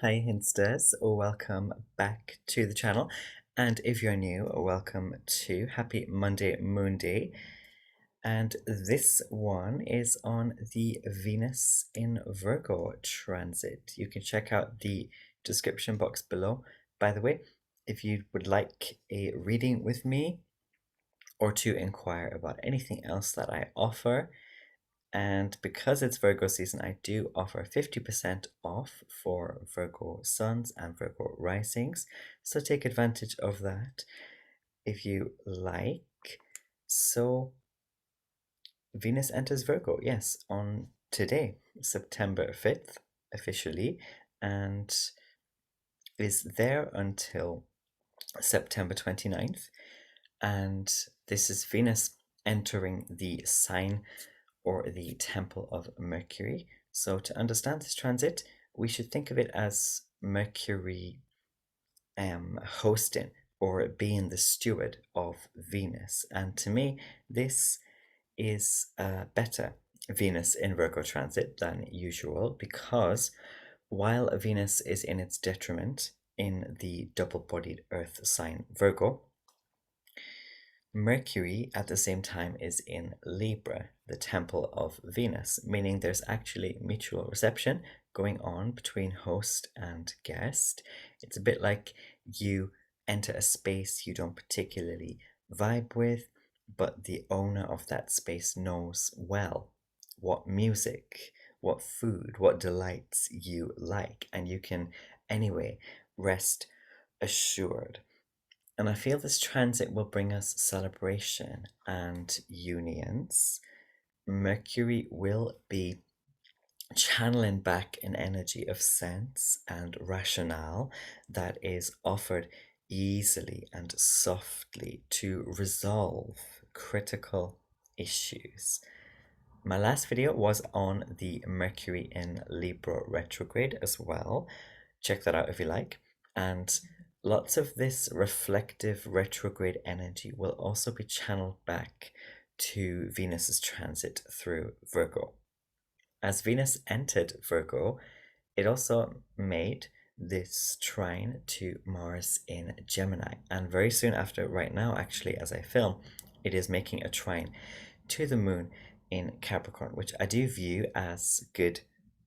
Hi Hinsters, welcome back to the channel, and if you're new, welcome to Happy Monday Moon Day. And this one is on the Venus in Virgo transit. You can check out the description box below. By the way, if you would like a reading with me or to inquire about anything else that I offer, and because it's Virgo season, I do offer 50% off for Virgo suns and Virgo risings. So take advantage of that if you like. So Venus enters Virgo, yes, on today, September 5th, officially, and is there until September 29th. And this is Venus entering the sign or the temple of Mercury. So to understand this transit, we should think of it as Mercury hosting or being the steward of Venus. And to me, this is a better Venus in Virgo transit than usual, because while Venus is in its detriment in the double-bodied earth sign Virgo, Mercury at the same time is in Libra, the temple of Venus, meaning there's actually mutual reception going on between host and guest. It's a bit like you enter a space you don't particularly vibe with, but the owner of that space knows well what music, what food, what delights you like, and you can anyway rest assured. And I feel this transit will bring us celebration and unions. Mercury will be channeling back an energy of sense and rationale that is offered easily and softly to resolve critical issues. My last video was on the Mercury in Libra retrograde as well. Check that out if you like. And lots of this reflective retrograde energy will also be channeled back to Venus's transit through Virgo. As Venus entered Virgo, it also made this trine to Mars in Gemini. And very soon after, right now actually, as I film, it is making a trine to the moon in Capricorn, which I do view as good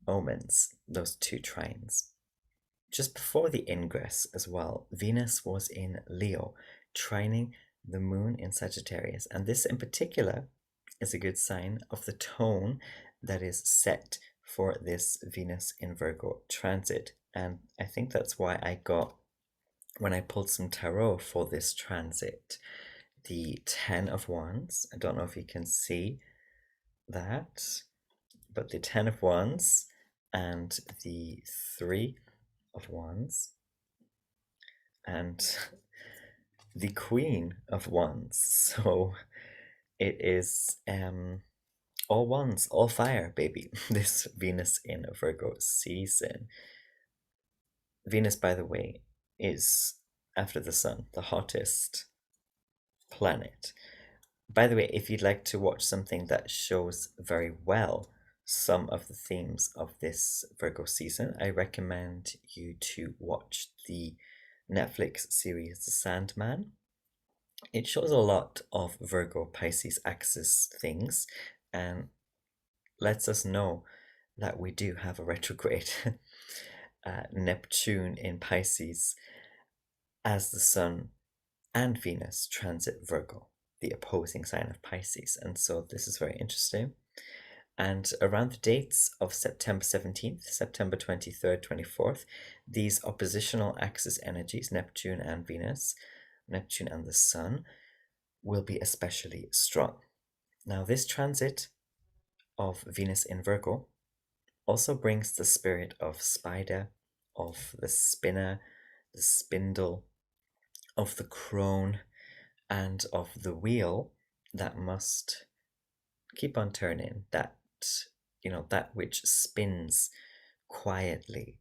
omens, those two trines. Just before the ingress as well, Venus was in Leo, trining the moon in Sagittarius. And this in particular is a good sign of the tone that is set for this Venus in Virgo transit. And I think that's why I got, when I pulled some tarot for this transit, the 10 of Wands. I don't know if you can see that, but the 10 of Wands and the 3 of Wands and the Queen of Wands. So it is all wands, all fire, baby, this Venus in Virgo season. Venus, by the way, is, after the sun, the hottest planet. By the way, if you'd like to watch something that shows very well some of the themes of this Virgo season, I recommend you to watch the Netflix series The Sandman. It shows a lot of Virgo Pisces axis things and lets us know that we do have a retrograde Neptune in Pisces as the Sun and Venus transit Virgo, the opposing sign of Pisces. And so this is very interesting. And around the dates of September 17th, September 23rd, 24th, these oppositional axis energies, Neptune and Venus, Neptune and the Sun, will be especially strong. Now, this transit of Venus in Virgo also brings the spirit of spider, of the spinner, the spindle, of the crone, and of the wheel that must keep on turning, that, you know, that which spins quietly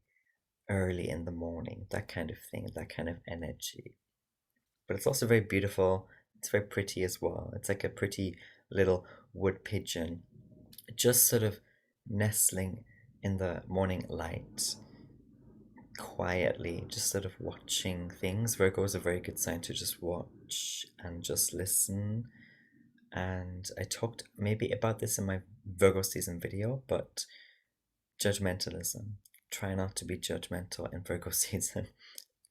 early in the morning, that kind of thing, that kind of energy. But it's also very beautiful. It's very pretty as well. It's like a pretty little wood pigeon, just sort of nestling in the morning light. quietly, just sort of watching things. Virgo is a very good sign to just watch and just listen. And I talked maybe about this in my Virgo season video, but judgmentalism. Try not to be judgmental in Virgo season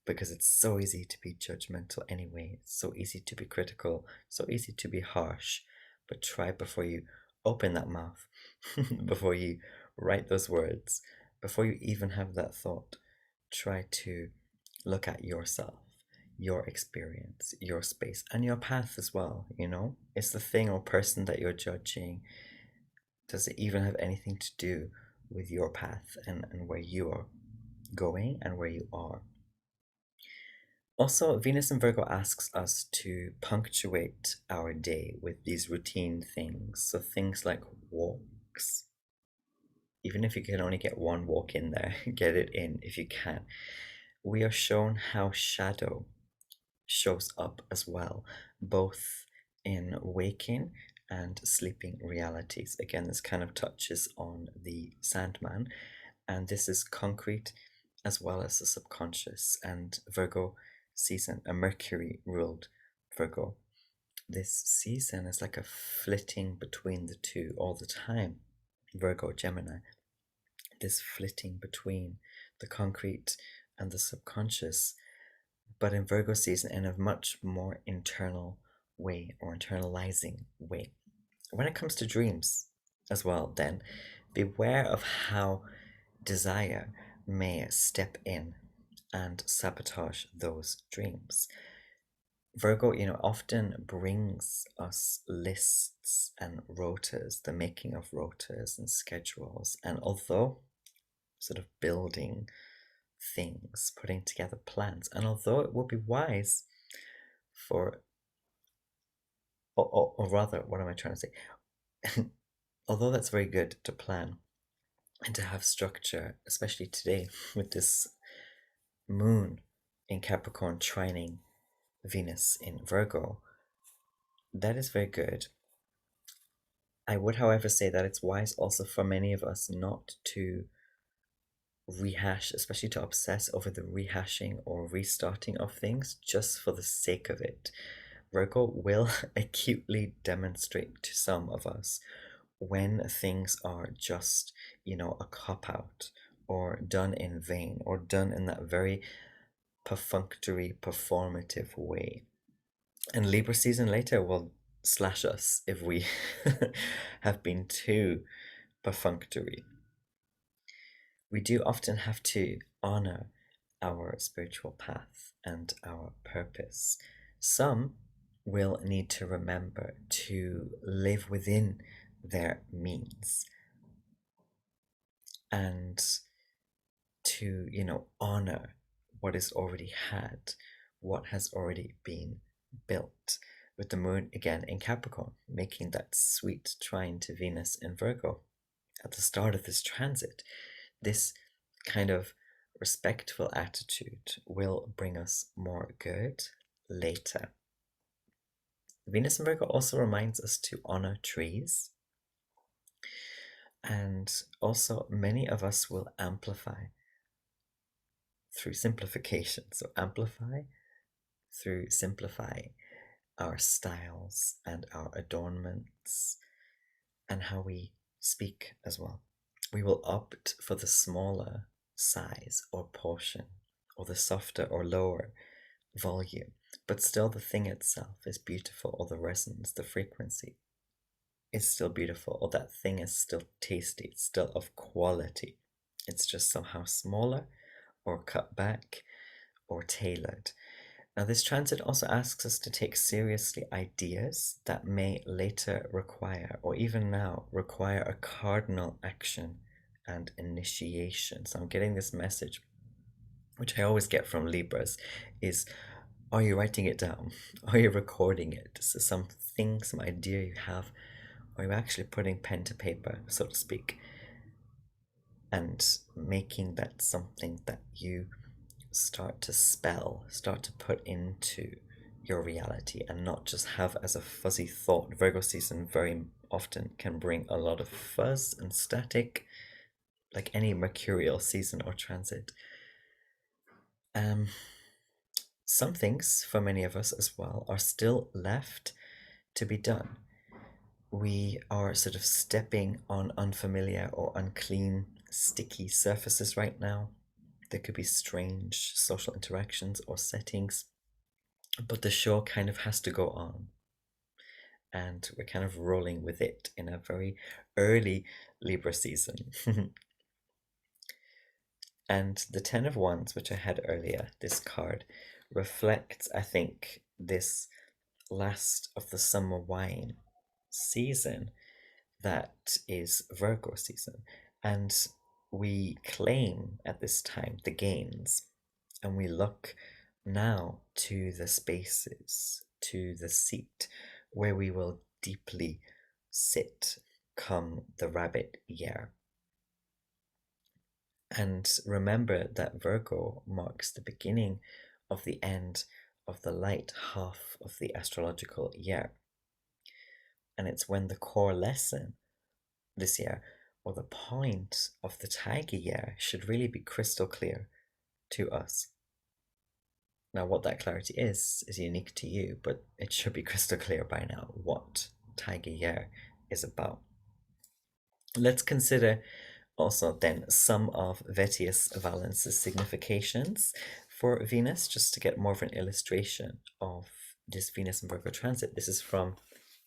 because it's so easy to be judgmental anyway. It's so easy to be critical, so easy to be harsh. But try before you open that mouth, before you write those words, before you even have that thought, try to look at yourself, your experience, your space, and your path as well. It's the thing or person that you're judging. Does it even have anything to do with your path and where you are going and where you are? Also, Venus in Virgo asks us to punctuate our day with these routine things. So things like walks. Even if you can only get one walk in there, get it in if you can. We are shown how shadow shows up as well, both in waking and sleeping realities. Again, this kind of touches on the Sandman, and this is concrete as well as the subconscious. And Virgo season, a Mercury ruled Virgo. This season is like a flitting between the two all the time. Virgo, Gemini, this flitting between the concrete and the subconscious, but in Virgo season in a much more internal way or internalizing way. When it comes to dreams as well, then beware of how desire may step in and sabotage those dreams. Virgo, often brings us lists and rotas, the making of rotas and schedules. And although sort of building things, putting together plans, and although it would be wise for, or rather, what am I trying to say? Although that's very good to plan and to have structure, especially today with this moon in Capricorn trining Venus in Virgo, that is very good. I would, however, say that it's wise also for many of us not to rehash, especially to obsess over the rehashing or restarting of things just for the sake of it. Virgo will acutely demonstrate to some of us when things are just, a cop out or done in vain or done in that very perfunctory, performative way. And Libra season later will slash us if we have been too perfunctory. We do often have to honor our spiritual path and our purpose. Some will need to remember to live within their means and to, honor what is already had, what has already been built. With the moon again in Capricorn, making that sweet trine to Venus in Virgo at the start of this transit. This kind of respectful attitude will bring us more good later. Venus in Virgo also reminds us to honor trees. And also, many of us will amplify through simplification. So, amplify through simplifying our styles and our adornments and how we speak as well. We will opt for the smaller size or portion or the softer or lower volume, but still the thing itself is beautiful, or the resonance, the frequency is still beautiful, or that thing is still tasty, it's still of quality. It's just somehow smaller or cut back or tailored. Now, this transit also asks us to take seriously ideas that may later require, or even now require, a cardinal action and initiation. So I'm getting this message, which I always get from Libras, is, are you writing it down? Are you recording it? So something, some idea you have, are you actually putting pen to paper, so to speak, and making that something that you start to spell, start to put into your reality, and not just have as a fuzzy thought. Virgo season very often can bring a lot of fuzz and static, like any mercurial season or transit. Um, some things for many of us as well are still left to be done. We are sort of stepping on unfamiliar or unclean, sticky surfaces right now. There could be strange social interactions or settings, but the show kind of has to go on. And we're kind of rolling with it in a very early Libra season. And the Ten of Wands, which I had earlier, this card, reflects, I think, this last of the summer wine season that is Virgo season. And we claim at this time the gains, and we look now to the spaces, to the seat where we will deeply sit come the rabbit year. And remember that Virgo marks the beginning of the end of the light half of the astrological year. And it's when the core lesson this year, or the point of the Tiger year, should really be crystal clear to us. Now, what that clarity is unique to you, but it should be crystal clear by now what Tiger year is about. Let's consider also then some of Vettius Valence's significations for Venus, just to get more of an illustration of this Venus and Virgo transit. This is from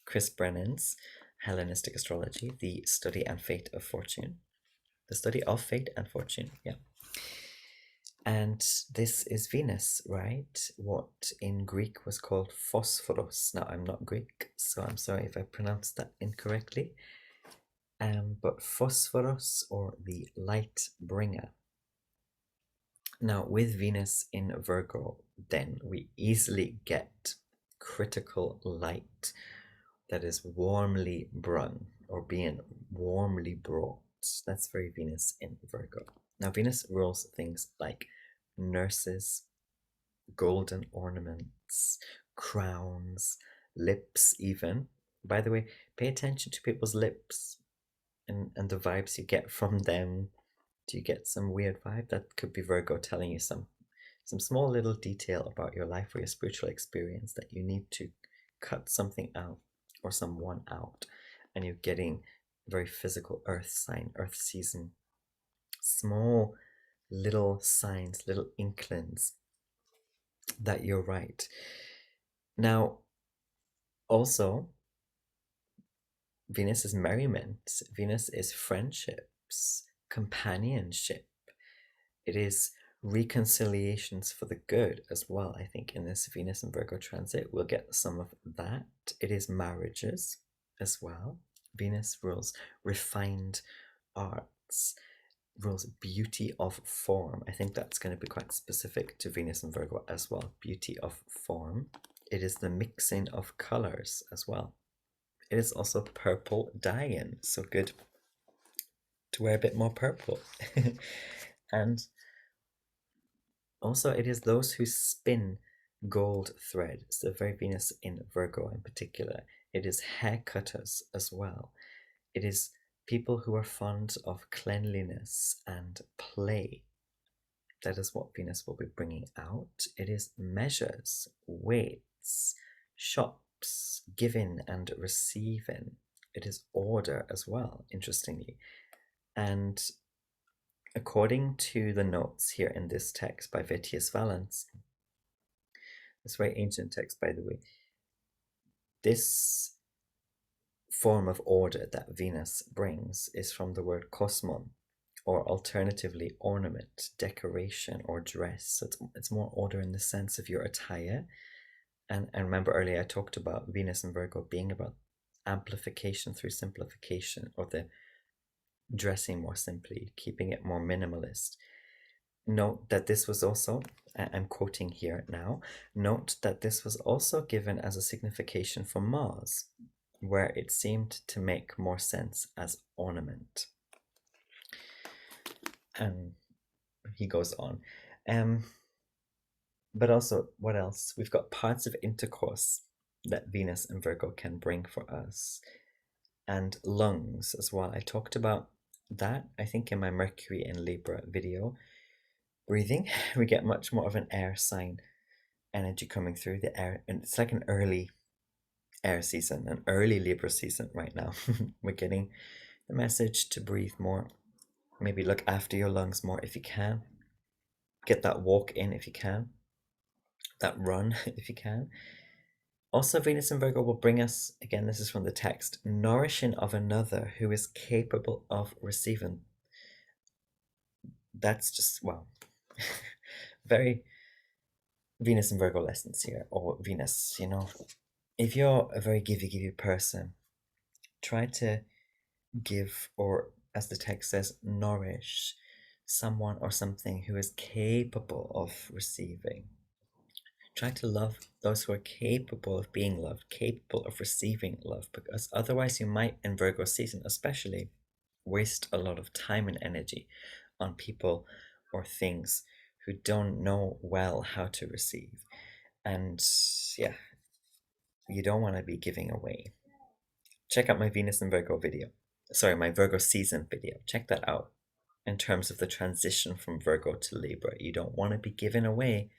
Chris Brennan's Hellenistic Astrology, the study and fate of fortune. The study of fate and fortune, yeah. And this is Venus, right? What in Greek was called phosphoros. Now, I'm not Greek, so I'm sorry if I pronounced that incorrectly. But phosphoros, or the light bringer. Now, with Venus in Virgo, then we easily get critical light that is warmly brung or being warmly brought. That's very Venus in Virgo. Now, Venus rules things like nurses, golden ornaments, crowns, lips, even. By the way, pay attention to people's lips and the vibes you get from them. Do you get some weird vibe? That could be Virgo telling you some small little detail about your life or your spiritual experience that you need to cut something out or someone out, and you're getting very physical earth sign, earth season, small little signs, little inklings that you're right. Now, also, Venus is merriment, Venus is friendships, companionship. It is reconciliations for the good as well. I think in this Venus and Virgo transit, we'll get some of that. It is marriages as well. Venus rules refined arts, rules beauty of form. I think that's going to be quite specific to Venus and Virgo as well. Beauty of form. It is the mixing of colors as well. It is also purple dye-in, so good to wear a bit more purple. And also, it is those who spin gold thread. So very Venus in Virgo in particular. It is hair cutters as well. It is people who are fond of cleanliness and play. That is what Venus will be bringing out. It is measures, weights, shops, giving and receiving. It is order as well, interestingly. And according to the notes here in this text by Vettius Valens, this very ancient text, by the way, this form of order that Venus brings is from the word kosmon, or alternatively ornament, decoration, or dress. So it's more order in the sense of your attire. And remember earlier I talked about Venus and Virgo being about amplification through simplification, or the dressing more simply, keeping it more minimalist. Note that this was also, I'm quoting here now, note that this was also given as a signification for Mars, where it seemed to make more sense as ornament. And he goes on. But also, what else? We've got parts of intercourse that Venus and Virgo can bring for us, and lungs as well. I talked about that, I think, in my Mercury in Libra video. breathing, we get much more of an air sign energy coming through the air. And it's like an early air season, an early Libra season right now. We're getting the message to breathe more. Maybe look after your lungs more if you can. Get that walk in if you can. That run if you can. Also, Venus and Virgo will bring us, again, this is from the text, nourishing of another who is capable of receiving. That's just, well, very Venus and Virgo lessons here, or Venus, you know. If you're a very givey person, try to give, or as the text says, nourish someone or something who is capable of receiving. Try to love those who are capable of being loved, capable of receiving love, because otherwise you might, in Virgo season especially, waste a lot of time and energy on people or things who don't know well how to receive. And yeah, you don't want to be giving away. Check out my Venus and Virgo video. Sorry, my Virgo season video. Check that out. In terms of the transition from Virgo to Libra, you don't want to be giving away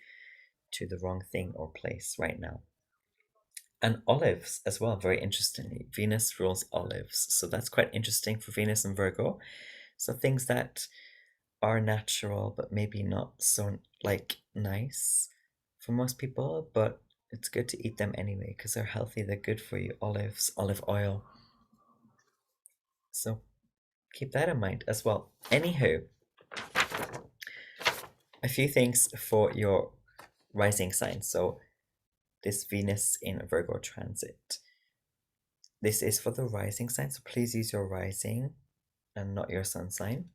to the wrong thing or place right now. And olives as well, very interestingly. Venus rules olives. So that's quite interesting for Venus and Virgo. So things that are natural, but maybe not so like nice for most people, but it's good to eat them anyway because they're healthy, they're good for you. Olives, olive oil. So keep that in mind as well. Anywho, a few things for your rising sign. So this Venus in Virgo transit. This is for the rising sign, so please use your rising and not your sun sign.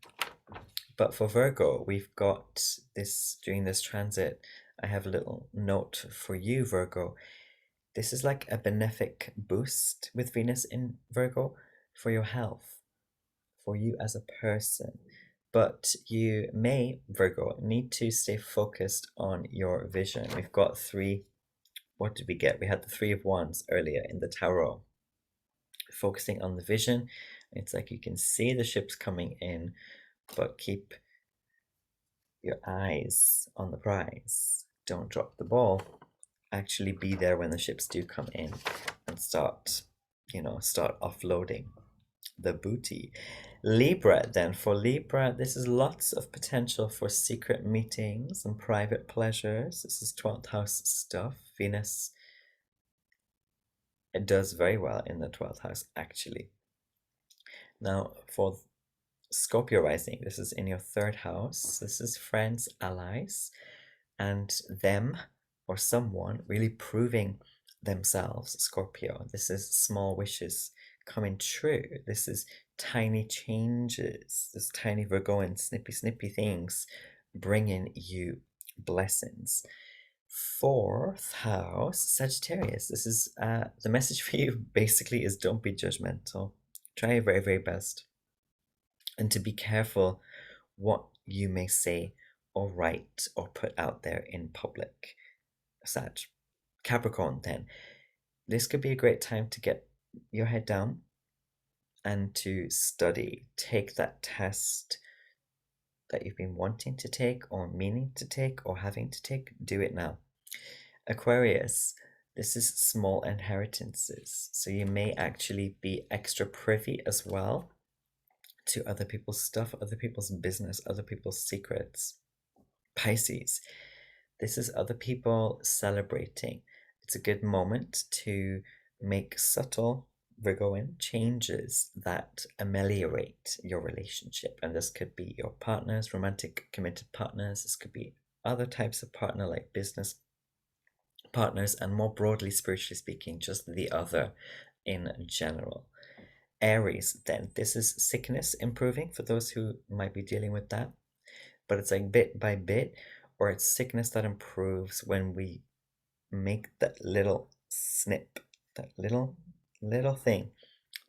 But for Virgo, we've got this during this transit. I have a little note for you, Virgo. This is like a benefic boost with Venus in Virgo for your health, for you as a person. But you may, Virgo, need to stay focused on your vision. We've got three. What did we get? We had the Three of Wands earlier in the tarot. Focusing on the vision. It's like you can see the ships coming in, but keep your eyes on the prize. Don't drop the ball. Actually be there when the ships do come in and start offloading the booty. Libra, then for Libra, this is lots of potential for secret meetings and private pleasures. This is 12th house stuff. Venus, it does very well in the 12th house actually. Now for Scorpio rising, this is in your 3rd house. This is friends, allies, and them or someone really proving themselves. Scorpio, this is small wishes coming true. This is tiny changes, this tiny Virgoan snippy things bringing you blessings. 4th house, Sagittarius, this is the message for you basically is don't be judgmental. Try your very best and to be careful what you may say or write or put out there in public. Sag. Capricorn, then. This could be a great time to get your head down and to study. Take that test that you've been wanting to take or meaning to take or having to take. Do it now. Aquarius, this is small inheritances. So you may actually be extra privy as well to other people's stuff, other people's business, other people's secrets. Pisces, this is other people celebrating. It's a good moment to make subtle Virgoan changes that ameliorate your relationship. And this could be your partners, romantic committed partners. This could be other types of partner like business partners, and more broadly, spiritually speaking, just the other in general. Aries, then, this is sickness improving for those who might be dealing with that, but it's like bit by bit, or it's sickness that improves when we make that little snip, that little thing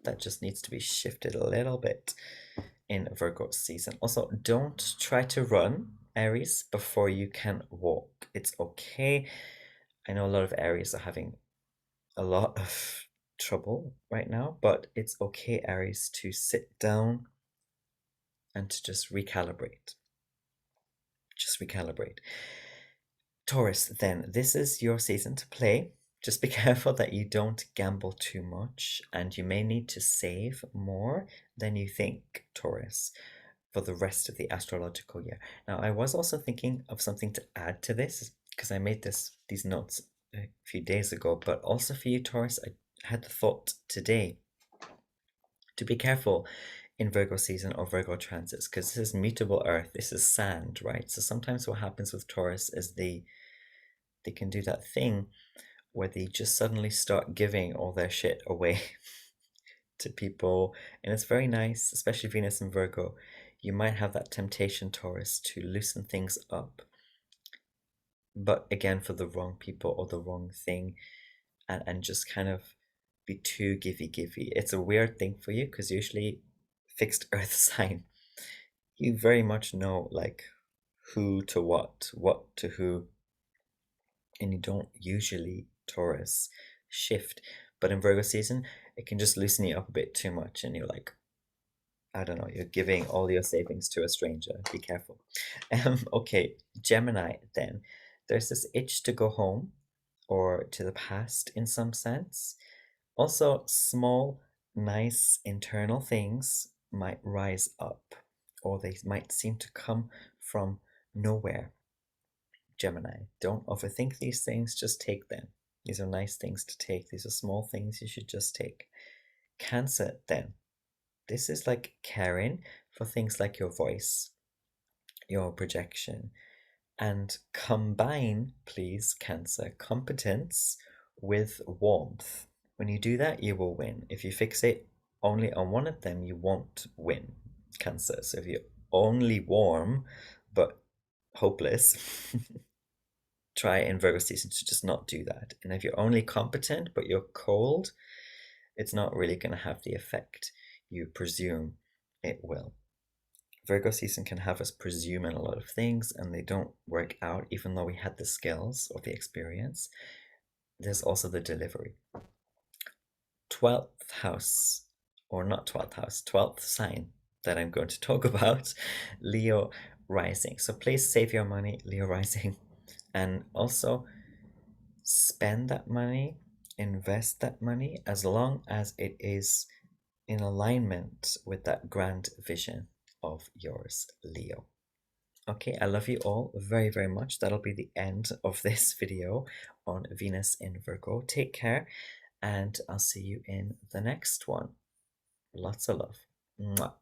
that just needs to be shifted a little bit in Virgo season. Also, don't try to run, Aries, before you can walk. It's okay. I know a lot of Aries are having a lot of trouble right now, but it's okay, Aries, to sit down and to just recalibrate. Just recalibrate. Taurus, then, this is your season to play. Just be careful that you don't gamble too much, and you may need to save more than you think, Taurus, for the rest of the astrological year. Now, I was also thinking of something to add to this because I made these notes a few days ago, but also for you, Taurus, I had the thought today to be careful in Virgo season or Virgo transits because this is mutable earth, this is sand, right? So sometimes what happens with Taurus is they can do that thing where they just suddenly start giving all their shit away to people, and it's very nice, especially Venus and Virgo. You might have that temptation, Taurus, to loosen things up, but again, for the wrong people or the wrong thing, and just kind of be too givey. It's a weird thing for you because usually fixed earth sign, you very much know like who to what to who, and you don't usually, Taurus, shift. But in Virgo season, it can just loosen you up a bit too much, and you're like, I don't know, you're giving all your savings to a stranger. Be careful. Okay, Gemini, then. There's this itch to go home or to the past in some sense. Also, small, nice internal things might rise up, or they might seem to come from nowhere. Gemini, don't overthink these things, just take them. These are nice things to take. These are small things you should just take. Cancer, then. This is like caring for things like your voice, your projection, and combine, please, Cancer, competence with warmth. When you do that, you will win. If you fixate only on one of them, you won't win, Cancer. So if you're only warm but hopeless, try in Virgo season to just not do that. And if you're only competent but you're cold, it's not really going to have the effect you presume it will. Virgo season can have us presume in a lot of things and they don't work out even though we had the skills or the experience. There's also the delivery. 12th house, or not 12th house, 12th sign that I'm going to talk about, Leo rising. So please save your money, Leo rising, and also spend that money, invest that money, as long as it is in alignment with that grand vision of yours, Leo. Okay, I love you all very, very much. That'll be the end of this video on Venus in Virgo. Take care, and I'll see you in the next one. Lots of love. Mwah.